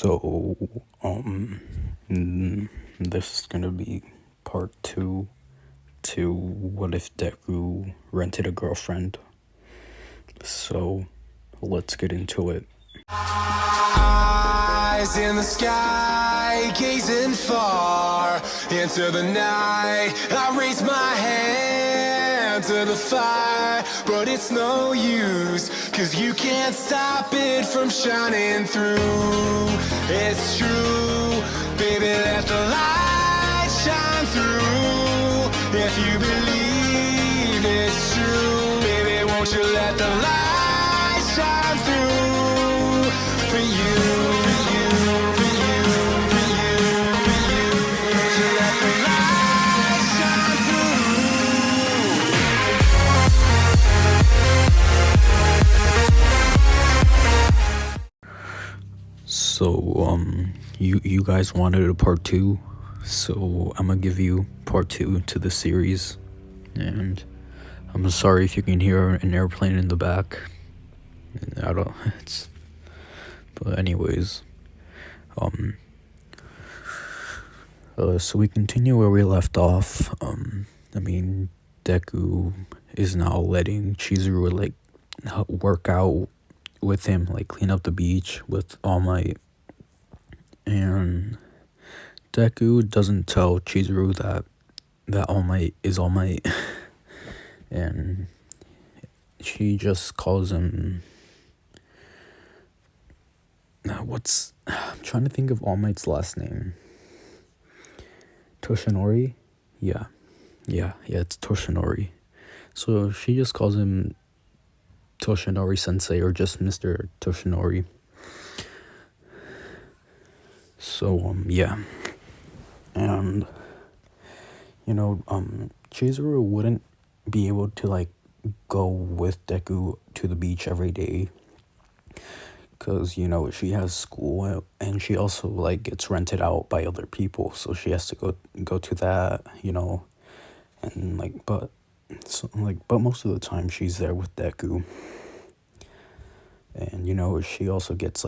So, this is gonna be part two to what if Deku rented a girlfriend. So, let's get into it. Eyes in the sky, gazing far into the night. I raise my hand to the fire, but it's no use, 'cause you can't stop it from shining through. It's true, baby, let the light shine through. If you believe it's true, baby, won't you let the light shine through for you, for you, for you, for you, for you. Won't you let the light shine So, you guys wanted a part two, so I'm gonna give you part two to the series. And I'm sorry if you can hear an airplane in the back. But anyways, so we continue where we left off. Deku is now letting Chizuru work out with him, clean up the beach with All Might. And Deku doesn't tell Chizuru that All Might is All Might. And she just calls him, I'm trying to think of All Might's last name. Toshinori? Yeah, it's Toshinori. So she just calls him Toshinori Sensei, or just Mr. Toshinori. So, yeah. And, Chizuru wouldn't be able to, go with Deku to the beach every day. Because, she has school, and she also, gets rented out by other people. So she has to go to that, and, but most of the time she's there with Deku. And, she also gets,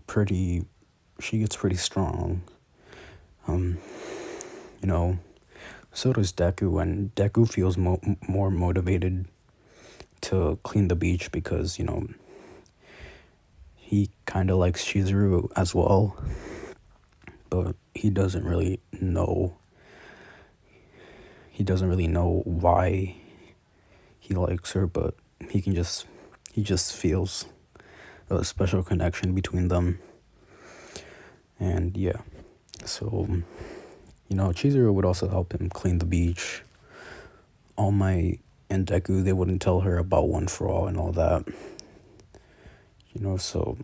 pretty strong. So does Deku, and Deku feels more motivated to clean the beach because, he kind of likes Chizuru as well, but he doesn't really know why he likes her, but he just feels a special connection between them. And yeah, so Chizuru would also help him clean the beach. All Might and Deku, they wouldn't tell her about One for All and all that. So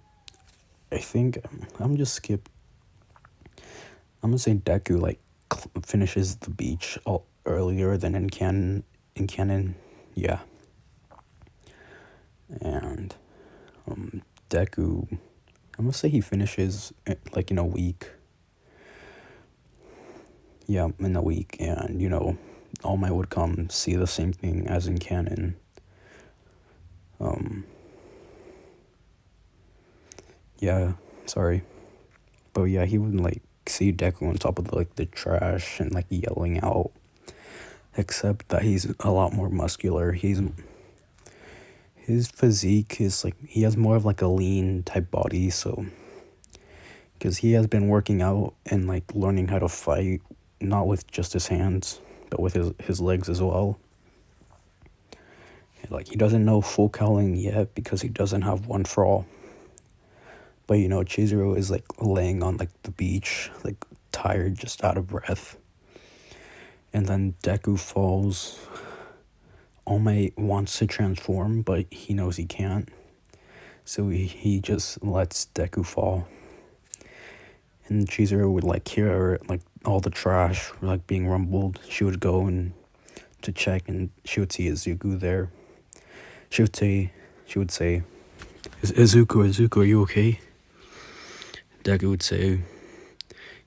I think I'm gonna say Deku finishes the beach earlier than in canon, yeah. And Deku, I'm gonna say he finishes in a week. Yeah, in a week, and All Might would come see the same thing as in canon. Yeah, sorry. But yeah, he would see Deku on top of the trash and yelling out. Except that he's a lot more muscular. His physique is he has more of a lean type body, so because he has been working out and learning how to fight, not with just his hands, but with his legs as well. And, he doesn't know full cowling yet because he doesn't have One for All. But Chizuru is laying on the beach, tired, just out of breath. And then Deku falls. All Might wants to transform, but he knows he can't. So he just lets Deku fall. And Chizuru would hear all the trash being rumbled. She would go to check, and she would see Izuku there. She would say, Izuku, are you okay? Deku would say,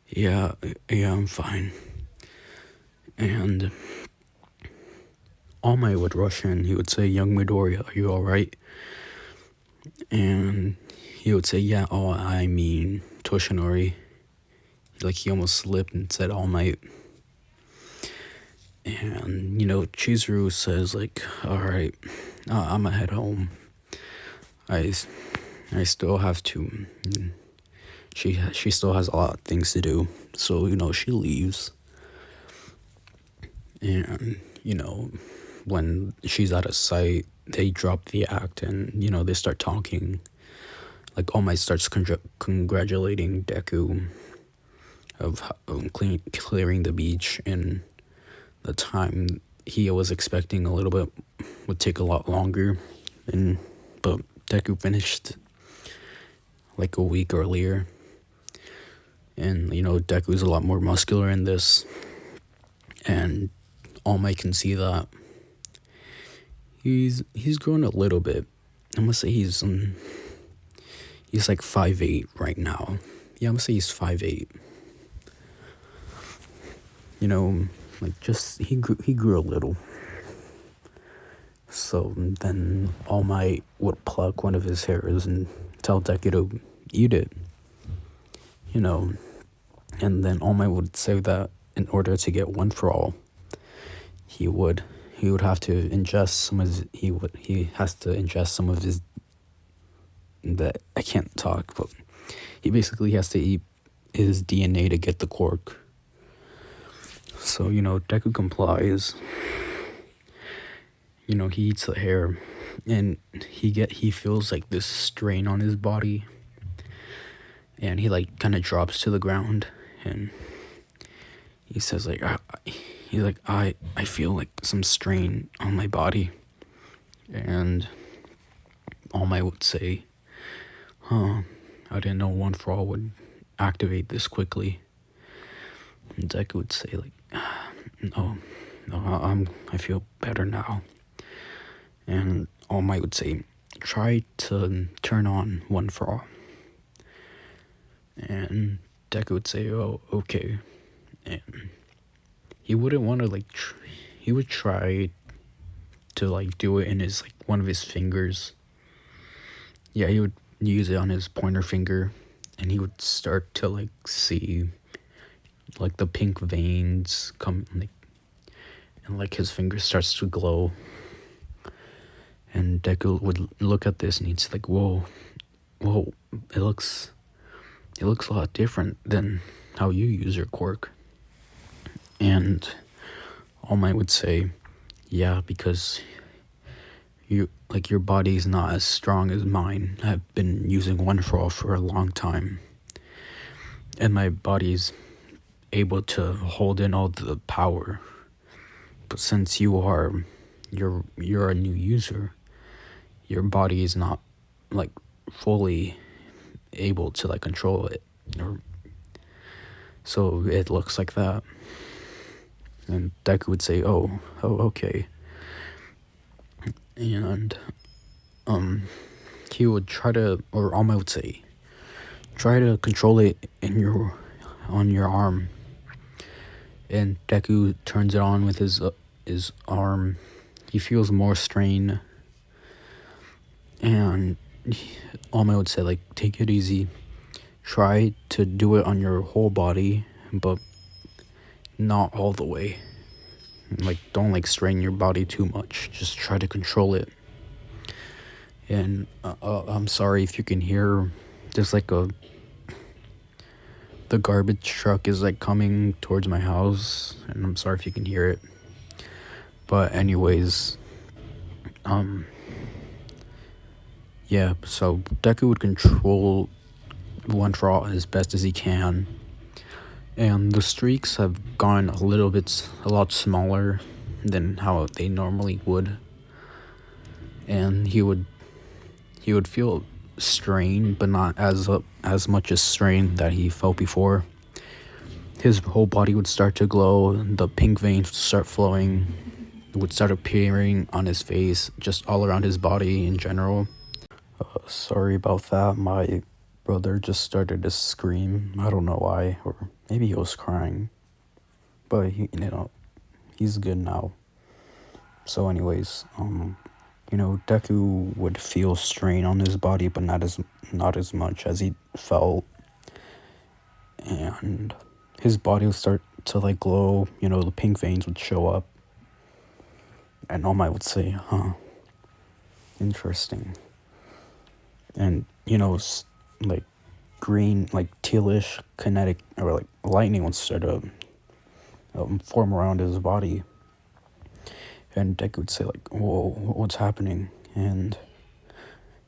yeah, I'm fine. And All Might would rush in. He would say, young Midoriya, are you alright? And he would say, yeah, I mean Toshinori. Like he almost slipped and said All Might. And Chizuru says like, all right, I'm gonna head home. I I still have to. She still has a lot of things to do, so she leaves. And when she's out of sight, they drop the act, and they start talking. Like All Might starts congratulating Deku of clearing the beach, and the time he was expecting a little bit would take a lot longer, but Deku finished like a week earlier. And Deku's a lot more muscular in this, and All Might can see that. He's grown a little bit. I'm gonna say he's like 5'8" right now. Yeah, I'm gonna say he's 5'8". Like just he grew a little. So then All Might would pluck one of his hairs and tell Deku to eat it. And then All Might would say that in order to get one for all, he would have to ingest some of his, he has to ingest some of his, that I can't talk, but he basically has to eat his DNA to get the quirk. So Deku complies. He eats the hair, and he feels like this strain on his body, and he like kind of drops to the ground, and he says like, I feel like some strain on my body. And All Might would say, I didn't know One For All would activate this quickly. And Deku would say like, no, I feel better now. And All Might would say, try to turn on One For All. And Deku would say, oh, okay. And he wouldn't want to like, he would try to like do it in his like one of his fingers. Yeah, he would use it on his pointer finger, and he would start to like see like the pink veins come, like, and like his finger starts to glow. And Deku would look at this and he'd say like, whoa, it looks a lot different than how you use your quirk. And All Might would say, yeah, because your body's not as strong as mine. I've been using One For All for a long time, and my body's able to hold in all the power. But since you're a new user, your body is not like fully able to like control it, or so it looks like that. And Deku would say, oh, okay. And he would try to, or All Might would say, try to control it on your arm. And Deku turns it on with his arm. He feels more strain. And All Might would say like, take it easy. Try to do it on your whole body, but not all the way. Like, don't like strain your body too much. Just try to control it. And I'm sorry if you can hear, there's like the garbage truck is like coming towards my house, and I'm sorry if you can hear it. But anyways, yeah, so Deku would control One For All as best as he can. And the streaks have gone a lot smaller than how they normally would. And he would feel strain, but not as much as strain that he felt before. His whole body would start to glow, the pink veins would start flowing, would start appearing on his face, just all around his body in general. Sorry about that, my brother just started to scream. I don't know why, or maybe he was crying, but he's good now. So anyways, Deku would feel strain on his body, but not as much as he felt. and his body would start to like glow. You know, the pink veins would show up, and All Might would say, "Huh, interesting." And you know, like green, like tealish kinetic or like lightning would start to form around his body. And Deku would say like, "Whoa, what's happening?" And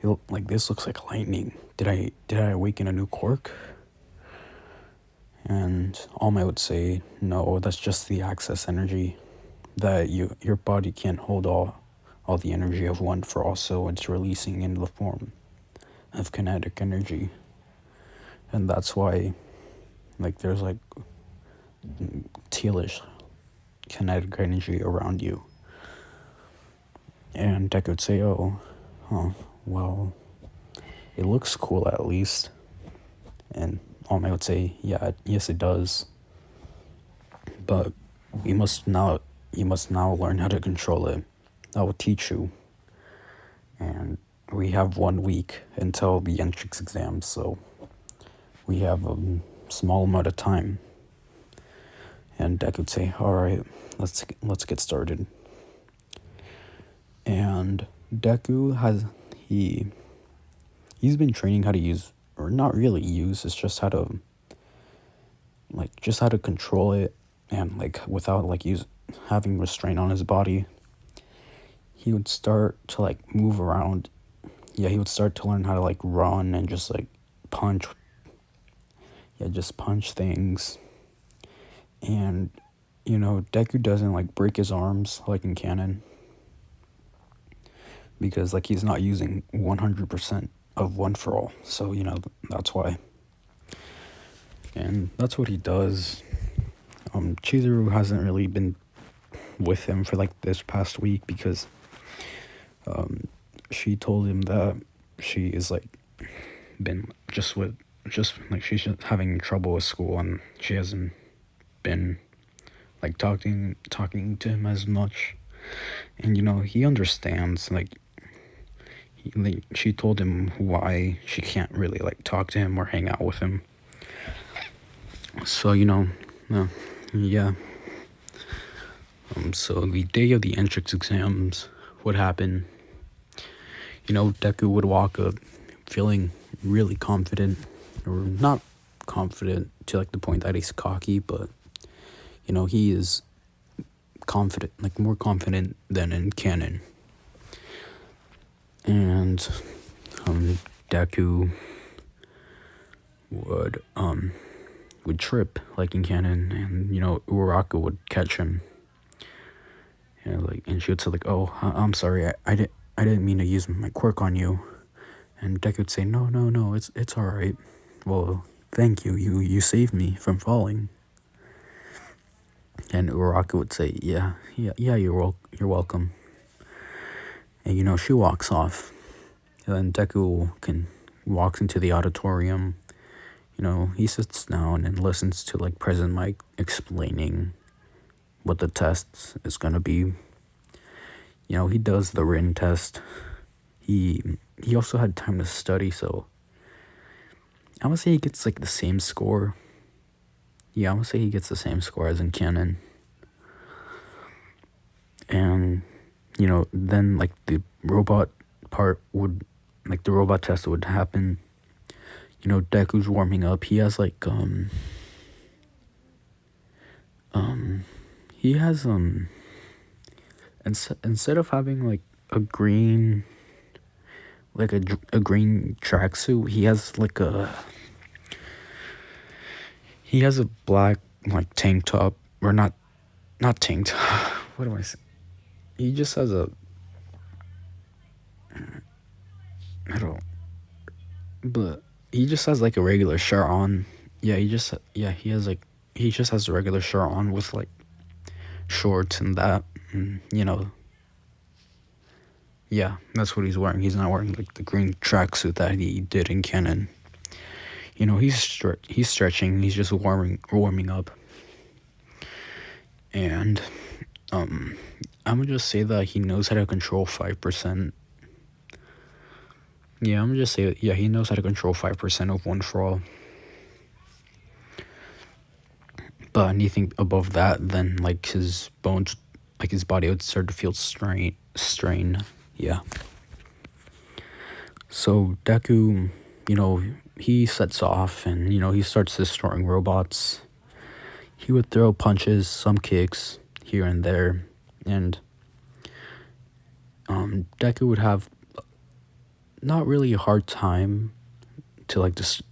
he'll like, "This looks like lightning. Did I awaken a new quirk?" And All Might would say, "No, that's just the access energy. That your body can't hold all the energy of one for all, so it's releasing into the form of kinetic energy. And that's why like there's like tealish kinetic energy around you." And Deku would say, "Oh, huh, well, it looks cool at least." And All Might would say, "Yeah, yes it does. But you must now learn how to control it. I will teach you. And we have 1 week until the entrance exam, so we have a small amount of time." And Deku would say, "All right, let's get started." And Deku he's been training how to use, or not really use, it's just how to control it, and like without like having restraint on his body. He would start to like move around. Yeah, he would start to learn how to like run and just like punch. Yeah, just punch things. And you know, Deku doesn't like break his arms like in canon, because like he's not using 100% of one for all. So you know, that's why. And that's what he does. Chizuru hasn't really been with him for like this past week, because she told him that she is like been just like she's just having trouble with school, and she hasn't been like talking to him as much. And you know, he understands. Like she told him why she can't really like talk to him or hang out with him. So you know, yeah. So the day of the entrance exams would happen. You know, Deku would walk up feeling really confident, or not confident to like the point that he's cocky, but you know, he is confident, like more confident than in canon. And Deku would trip like in canon, and you know, Uraraka would catch him. And she would say like, "Oh, I'm sorry, I didn't mean to use my quirk on you." And Deku would say, No, it's all right. Well, thank you. You saved me from falling." And Uraraka would say, "Yeah, you're welcome." And you know, she walks off. And then Deku walks into the auditorium. You know, he sits down and listens to like President Mike explaining what the test is gonna be. You know, he does the written test. He also had time to study, so I would say he gets like the same score. Yeah, I would say he gets the same score as in canon. And you know, then like the robot test would happen. You know, Deku's warming up. He has like instead of having like a green tracksuit, he has a black like tank top, or not tank top. What am I saying? He just has but he just has like a regular shirt on. Yeah, he just has a regular shirt on with like shorts and that, and you know, yeah, that's what he's wearing. He's not wearing like the green tracksuit that he did in canon. You know, he's stretching. He's just warming up. And I'm gonna just say that he knows how to control 5%. Yeah, I'm gonna just say, yeah, he knows how to control 5% of one for all. But anything above that, then like his bones, like his body would start to feel strain. Yeah. So Deku, he sets off and he starts destroying robots. He would throw punches, some kicks here and there, and Deku would have not really a hard time to like just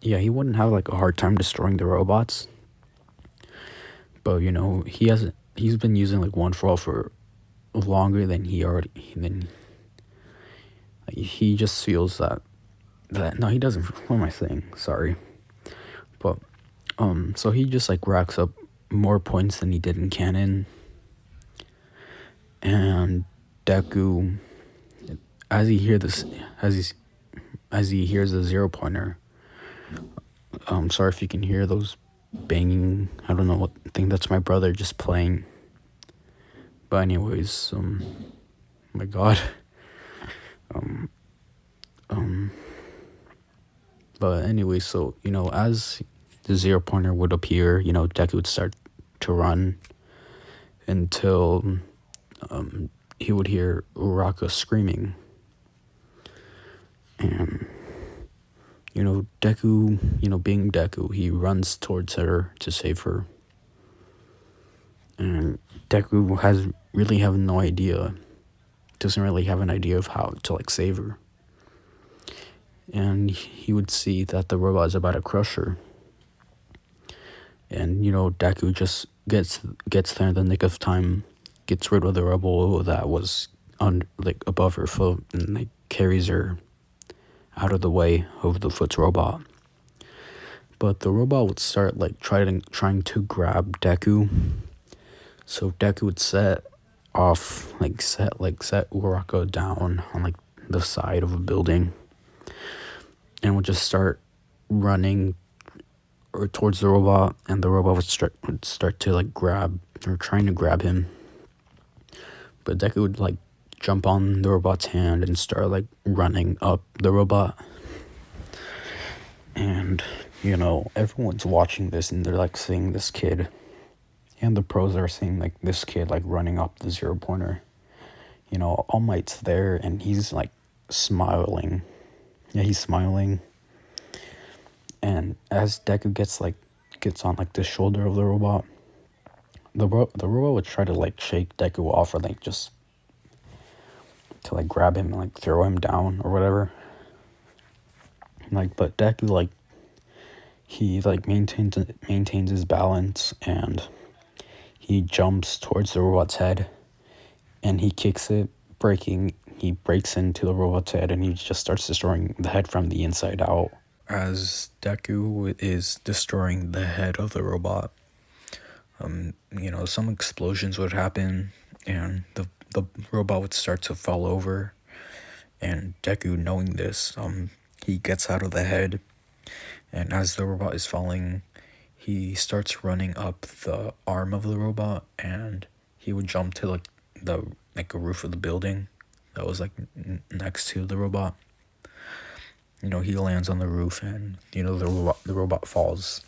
he wouldn't have like a hard time destroying the robots. But he's been using like One for All for longer than he just feels that no, he doesn't. What am I saying? Sorry. But so he just like racks up more points than he did in canon. And Deku, as he hears the 0 pointer, sorry if you can hear those banging. I don't know what. I think that's my brother just playing. But anyways, my God. But anyway, so as the 0 pointer would appear, Deku would start to run until he would hear Uraraka screaming. And Deku, being Deku, he runs towards her to save her. And Deku doesn't really have an idea of how to like save her. And he would see that the robot is about to crush her. And Deku just gets there in the nick of time, gets rid of the rubble that was above her foot, and like carries her out of the way of the foot's robot. But the robot would start like trying to grab Deku. So Deku would set Uraraka down on like the side of a building, and would just start running or towards the robot, and the robot would start to like grab or trying to grab him. But Deku would like jump on the robot's hand and start like running up the robot. And everyone's watching this and they're like seeing this kid, and the pros are seeing like this kid like running up the 0 pointer. All Might's there and he's like smiling. Yeah, he's smiling. And as Deku gets on like the shoulder of the robot, the robot would try to like shake Deku off, or like just to like grab him and like throw him down or whatever. But Deku he like maintains his balance, and he jumps towards the robot's head and he kicks it, he breaks into the robot's head, and he just starts destroying the head from the inside out. As Deku is destroying the head of the robot, some explosions would happen, and the robot would start to fall over. And Deku, knowing this, he gets out of the head, and as the robot is falling, he starts running up the arm of the robot, and he would jump to a roof of the building that was like next to the robot. He lands on the roof, and the robot falls.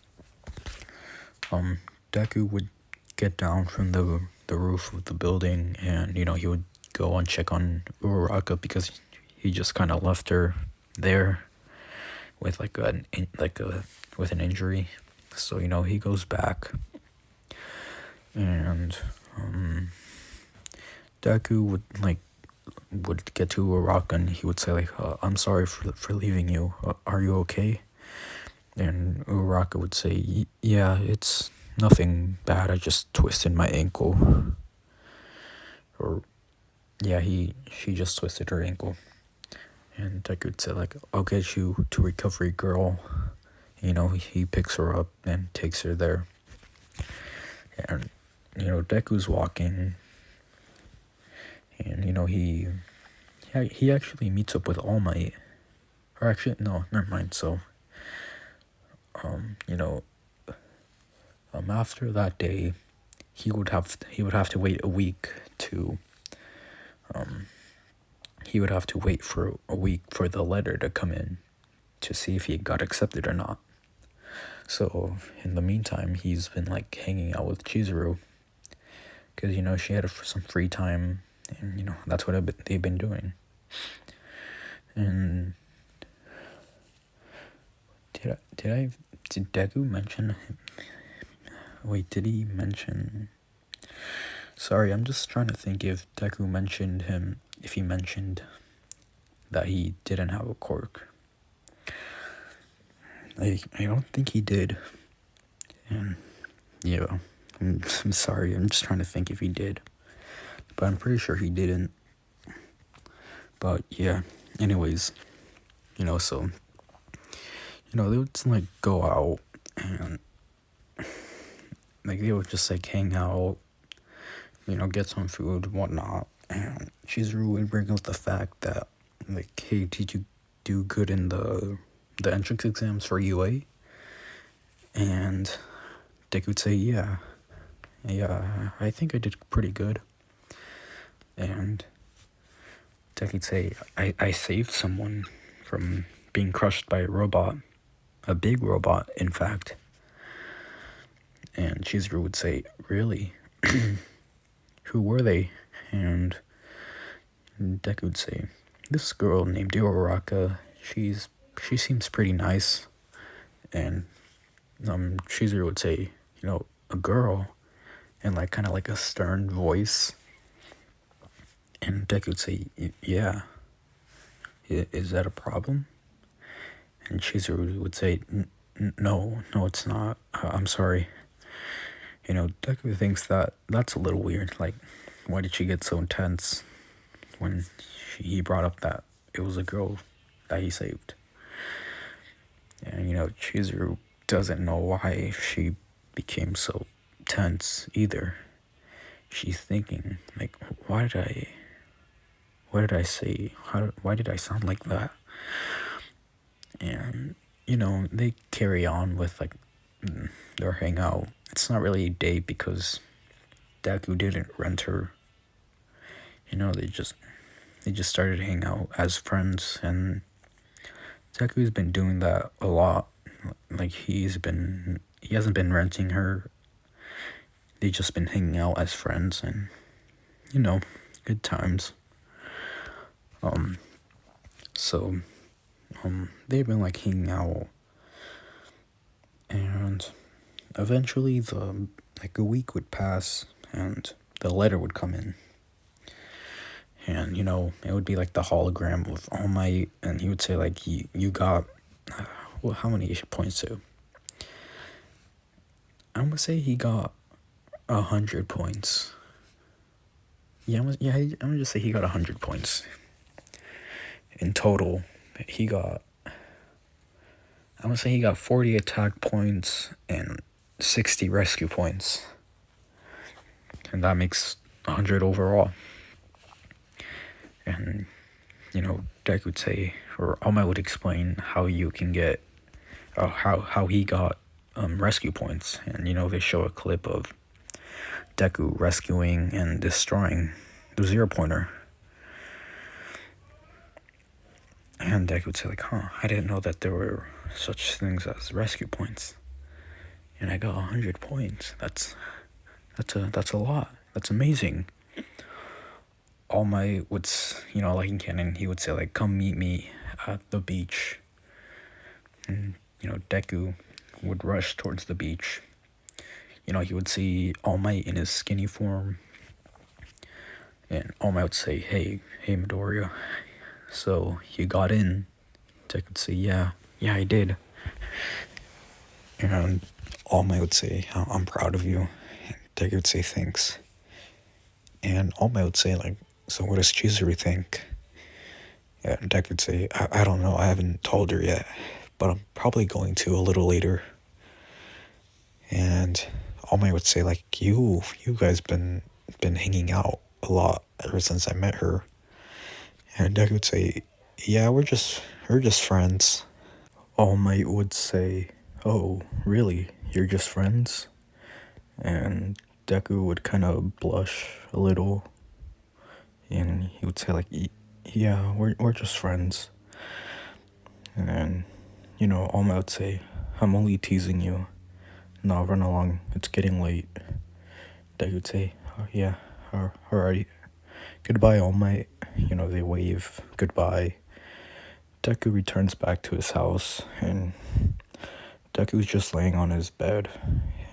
Deku would get down from the roof of the building, and he would go and check on Uraraka, because he just kind of left her there with with an injury. So he goes back, and Deku would get to Uraraka, and he would say like, I'm sorry for leaving you. Are you okay? And Uraraka would say, yeah, it's nothing bad. I just twisted my ankle. Or yeah, she just twisted her ankle. And Deku would say like, I'll get you to recovery, girl. He picks her up and takes her there. And Deku's walking, and he actually meets up with All Might. Or actually, no, never mind. So after that day, he would have to wait a week to for a week for the letter to come in, to see if he got accepted or not. So in the meantime, he's been like hanging out with Chizuru because she had some free time, and that's what they've been doing. And did Deku mention him? Wait, did he mention? Sorry, I'm just trying to think if Deku mentioned him. If he mentioned that he didn't have a quirk. I don't think he did. And yeah, I'm sorry. I'm just trying to think if he did, but I'm pretty sure he didn't. But yeah, anyways, so they would like go out and like they would just like hang out, get some food, whatnot. And Chizuru would bring up the fact that like, hey, did you do good in the entrance exams for UA? And Dick would say, yeah, I think I did pretty good. And Dick would say, I saved someone from being crushed by a robot, a big robot, in fact. And Chizuru would say, really? Who were they? And Deku would say, this girl named Uraraka, she seems pretty nice. And Chizuru would say, a girl, and like kind of like a stern voice. And Deku would say, yeah, is that a problem? And Chizuru would say, no, it's not. I'm sorry. Deku thinks that that's a little weird. Like, why did she get so intense when he brought up that it was a girl that he saved? And, Chizuru doesn't know why she became so tense either. She's thinking, like, why did I say, why did I sound like that? And, they carry on with, like, their hangout. It's not really a date because Deku didn't rent her. They just started hanging out as friends, and Deku's been doing that a lot. Like, he hasn't been renting her. They've just been hanging out as friends, and good times. So they've been like hanging out, and eventually a week would pass, and the letter would come in. And it would be like the hologram with All Might, and he would say like, you got well, how many points too? I'm gonna say he got 100 points. I'm gonna just say he got 100 points in total. I'm gonna say he got 40 attack points and 60 rescue points, and that makes 100 overall. And Deku would say, or All Might would explain how you can get, how he got rescue points, and they show a clip of Deku rescuing and destroying the 0-pointer. And Deku would say like, I didn't know that there were such things as rescue points, and I got 100 points. That's a lot. That's amazing. All Might would, like in canon, he would say like, come meet me at the beach. And Deku would rush towards the beach. He would see All Might in his skinny form, and All Might would say, hey Midoriya, so you got in? Deku would say, yeah, I did. And All Might would say, I'm proud of you. And Deku would say, thanks. And All Might would say like, so what does Chizuru think? Yeah, and Deku would say, I don't know, I haven't told her yet, but I'm probably going to a little later. And All Might would say like, you guys been hanging out a lot ever since I met her. And Deku would say, yeah, we're just friends. All Might would say, oh, really? You're just friends? And Deku would kind of blush a little, and he would say like, yeah, we're just friends. And then, All Might would say, I'm only teasing you. Now run along. It's getting late. Deku would say, oh, yeah, alright. Goodbye, All Might. They wave goodbye. Deku returns back to his house, and Deku's just laying on his bed,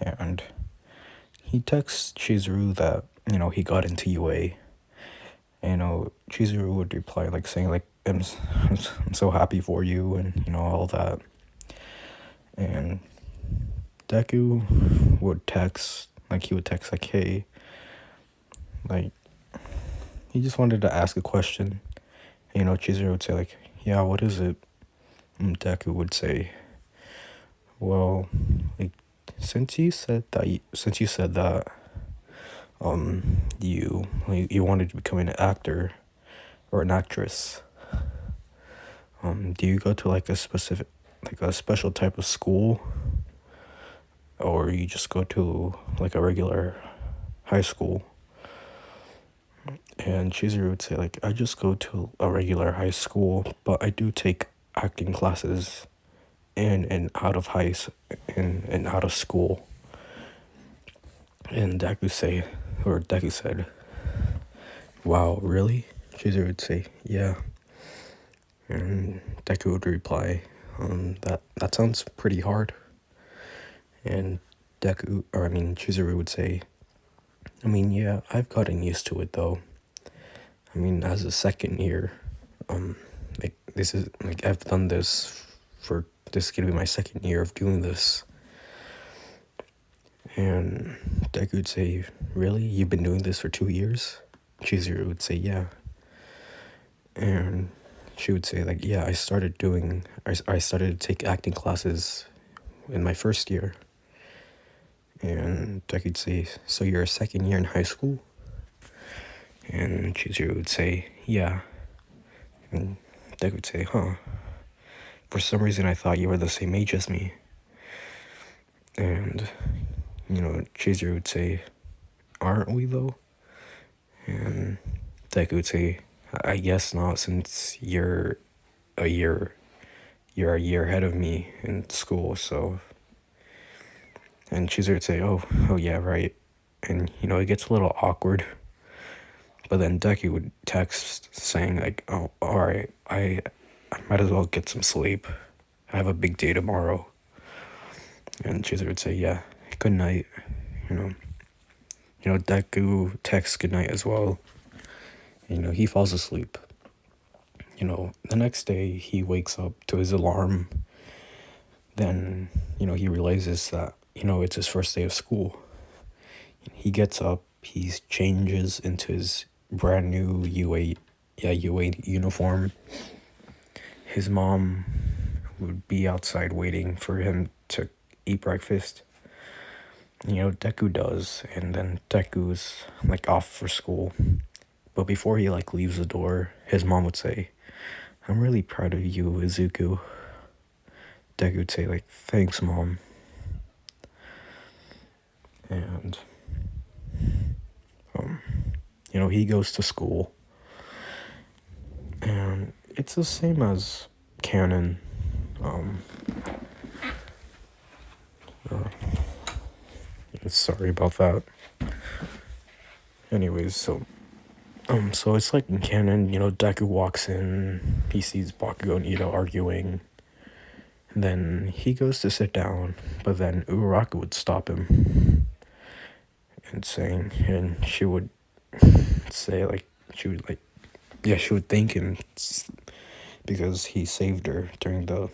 and he texts Chizuru that, he got into UA. Chizuru would reply, like, saying, like, I'm so happy for you, and, all that. And Deku would text, like, hey, like, he just wanted to ask a question. Chizuru would say, like, yeah, what is it? And Deku would say, well, like, since you said that, you wanted to become an actor or an actress, do you go to, like, a special type of school, or you just go to, like, a regular high school? And Chizuru would say, like, I just go to a regular high school, but I do take acting classes in and out of and out of school. And Deku said, wow, really? Chizuru would say, yeah. And Deku would reply, that sounds pretty hard. And Chizuru would say, yeah, I've gotten used to it though. As a second year, this is, like, I've done this is gonna be my second year of doing this. And Deku would say, really? You've been doing this for 2 years? Chizuru would say, yeah. And she would say, like, yeah, I started to take acting classes in my first year. And Deku would say, so you're a second year in high school? And Chizuru would say, yeah. And Deku would say, huh. For some reason I thought you were the same age as me. And, Chizuru would say, aren't we though? And Deku would say, I guess not, since you're a year ahead of me in school, so. And Chizuru would say, oh yeah, right. And, it gets a little awkward. But then Deku would text saying, like, oh, alright, I might as well get some sleep. I have a big day tomorrow. And Chizuru would say, yeah, good night. Deku texts good night as well. He falls asleep. The next day he wakes up to his alarm. Then, he realizes that, it's his first day of school. He gets up, he changes into his brand new UA uniform. His mom would be outside waiting for him to eat breakfast. Deku does, and then Deku's, like, off for school. But before he, like, leaves the door, his mom would say, I'm really proud of you, Izuku. Deku would say, like, thanks, Mom. And, he goes to school. And it's the same as canon. Sorry about that. Anyways, so it's like in canon, Deku walks in, he sees Bakugo and Ito arguing, and then he goes to sit down, but then Uraraka would stop him, and she would say, like, she would thank him, because he saved her during the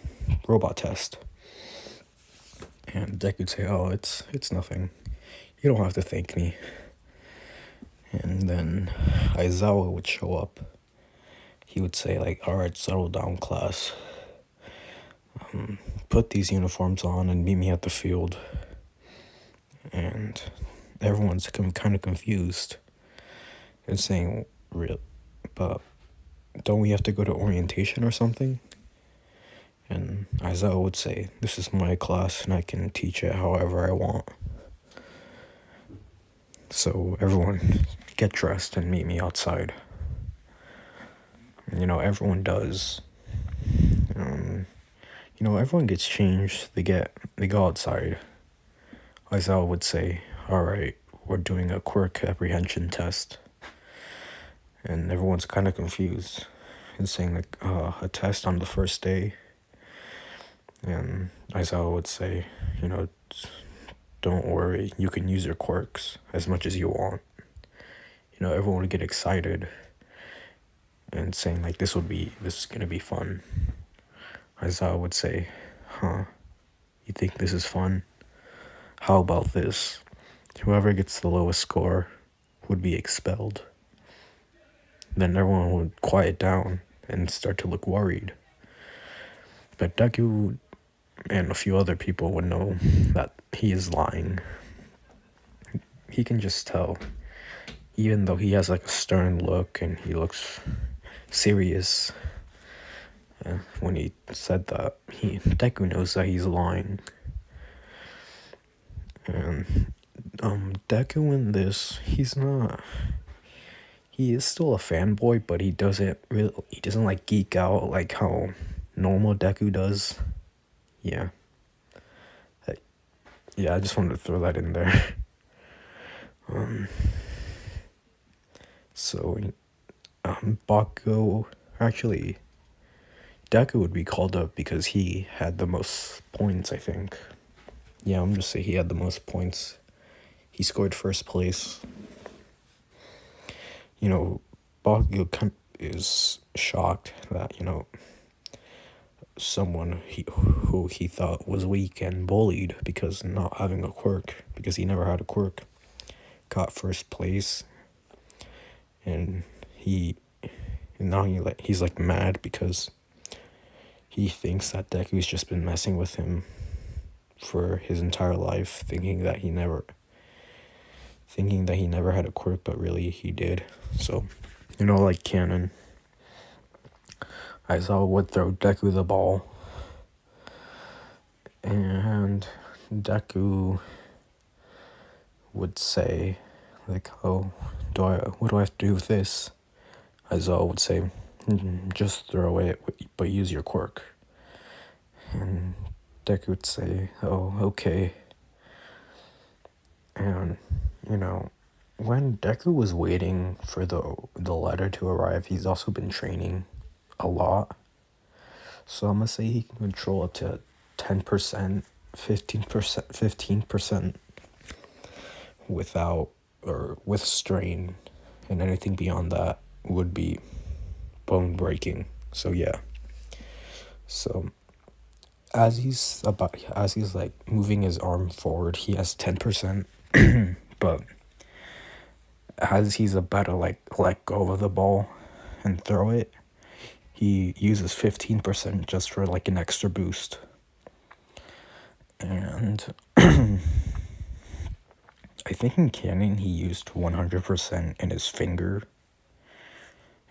robot test. And Deku would say, oh, it's nothing, you don't have to thank me. And then Aizawa would show up. He would say, like, alright, settle down, class. Put these uniforms on and meet me at the field. And everyone's kind of confused and saying, real, but don't we have to go to orientation or something? And Aizawa would say, this is my class and I can teach it however I want. So everyone get dressed and meet me outside. Everyone does. Everyone gets changed. They go outside. Aizawa would say, "All right, we're doing a quirk apprehension test," and everyone's kind of confused and saying like, "A test on the first day." And Aizawa would say, "Don't worry, you can use your quirks as much as you want." Everyone would get excited and saying like, "This is gonna be fun." Aizawa would say, "Huh, you think this is fun? How about this? Whoever gets the lowest score would be expelled." Then everyone would quiet down and start to look worried. But Deku and a few other people would know that he is lying. He can just tell, even though he has like a stern look and he looks serious. When he said that, Deku knows that he's lying. And Deku in this, he is still a fanboy, but he doesn't like geek out like how normal Deku does. Yeah. I just wanted to throw that in there. So, Bakugo, actually, Deku would be called up because he had the most points, I think. Yeah, I'm just say he had the most points. He scored first place. Bakugo is shocked that, someone who he thought was weak and bullied because not having a quirk, because he never had a quirk, got first place. And he's like mad because he thinks that Deku's just been messing with him for his entire life, thinking that he never had a quirk, but really he did. So, like canon, Aizawa would throw Deku the ball, and Deku would say like, "Oh, what do I have to do with this?" Aizawa would say, "Just throw it, but use your quirk." And Deku would say, "Oh, okay." And, when Deku was waiting for the letter to arrive, he's also been training a lot. So I'm gonna say he can control up to 10%, 15% with strain, and anything beyond that would be bone breaking. So yeah. So as he's like moving his arm forward, he has 10%. But as he's about to like let go of the ball and throw it, he uses 15% just for like an extra boost. And I think in canon he used 100% in his finger,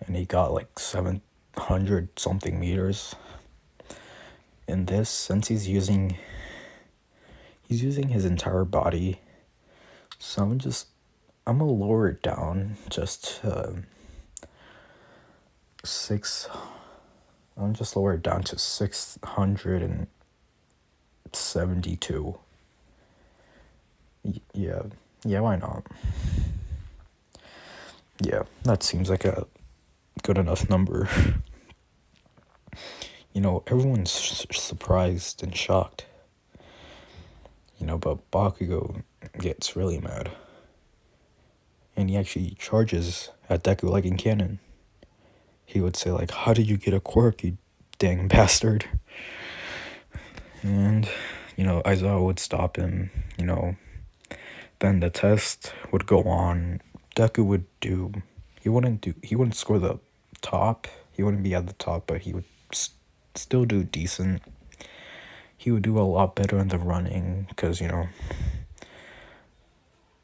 and he got like 700 something meters. In this, since he's using his entire body, so I'm gonna lower it down just to I'm just lower it down to 672. Yeah, why not? Yeah, that seems like a good enough number. Everyone's surprised and shocked. But Bakugo gets really mad. And he actually charges at Deku like in canon. He would say like, "How did you get a quirk, you dang bastard?" And, Aizawa would stop him, Then the test would go on. Deku would he wouldn't score the top. He wouldn't be at the top, but he would still do decent. He would do a lot better in the running because, I'm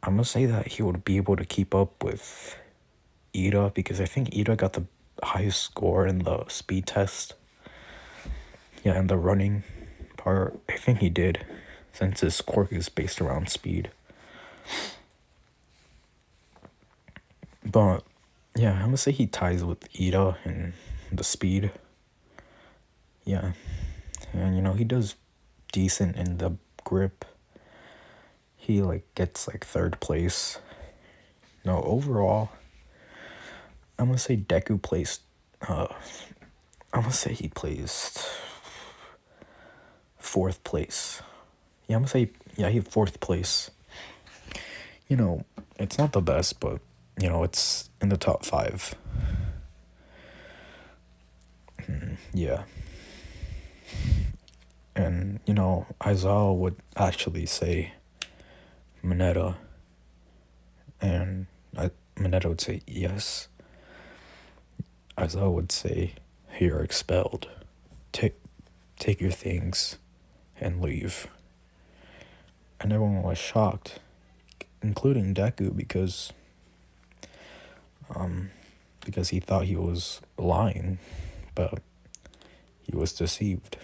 gonna say that he would be able to keep up with Ida, because I think Ida got the highest score in the speed test. Yeah, in the running part, I think he did, since his quirk is based around speed. But yeah, I'm gonna say he ties with Ida in the speed. Yeah. And he does decent in the grip. He gets third place. No, overall, I'm gonna say Deku placed. I'm gonna say he placed fourth place. Yeah, I'm gonna say he had fourth place. It's not the best, but it's in the top 5. Yeah. And Aizawa would actually say Mineta, and Mineta would say yes. Aizawa would say, "You're expelled. Take your things and leave." And everyone was shocked, including Deku, because he thought he was lying, but he was deceived.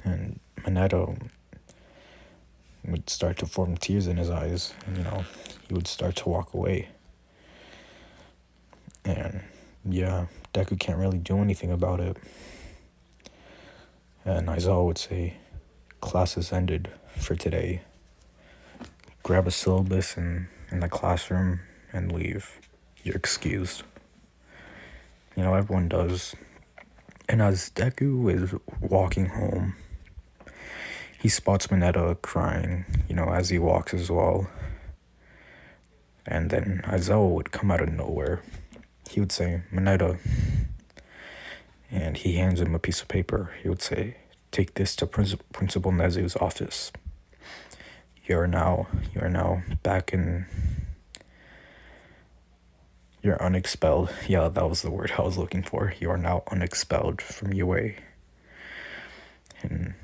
And Mineta would start to form tears in his eyes, and he would start to walk away. And yeah, Deku can't really do anything about it. And Aizawa would say, "Class is ended for today. Grab a syllabus in the classroom and leave. You're excused." Everyone does. And as Deku is walking home, he spots Mineta crying, as he walks as well. And then Aizawa would come out of nowhere. He would say, "Mineta," and he hands him a piece of paper. He would say, "Take this to Principal Nezu's office. You are now back in. You're unexpelled." Yeah, that was the word I was looking for. "You are now unexpelled from UA." And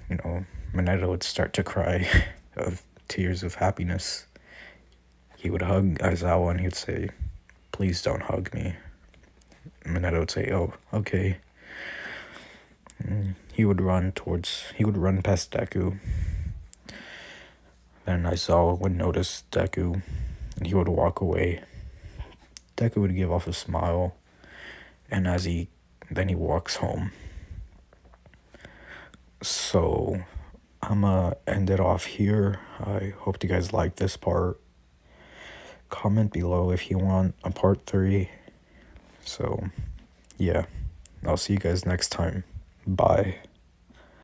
Mineta would start to cry of tears of happiness. He would hug Aizawa and he would say, "Please don't hug me." Mineta would say, "Oh, okay." And he would run past Deku. Then Aizawa would notice Deku and he would walk away. Deku would give off a smile, and then he walks home. So I'ma end it off here. I hope you guys like this part. Comment below if you want a part 3. So yeah, I'll see you guys next time. Bye.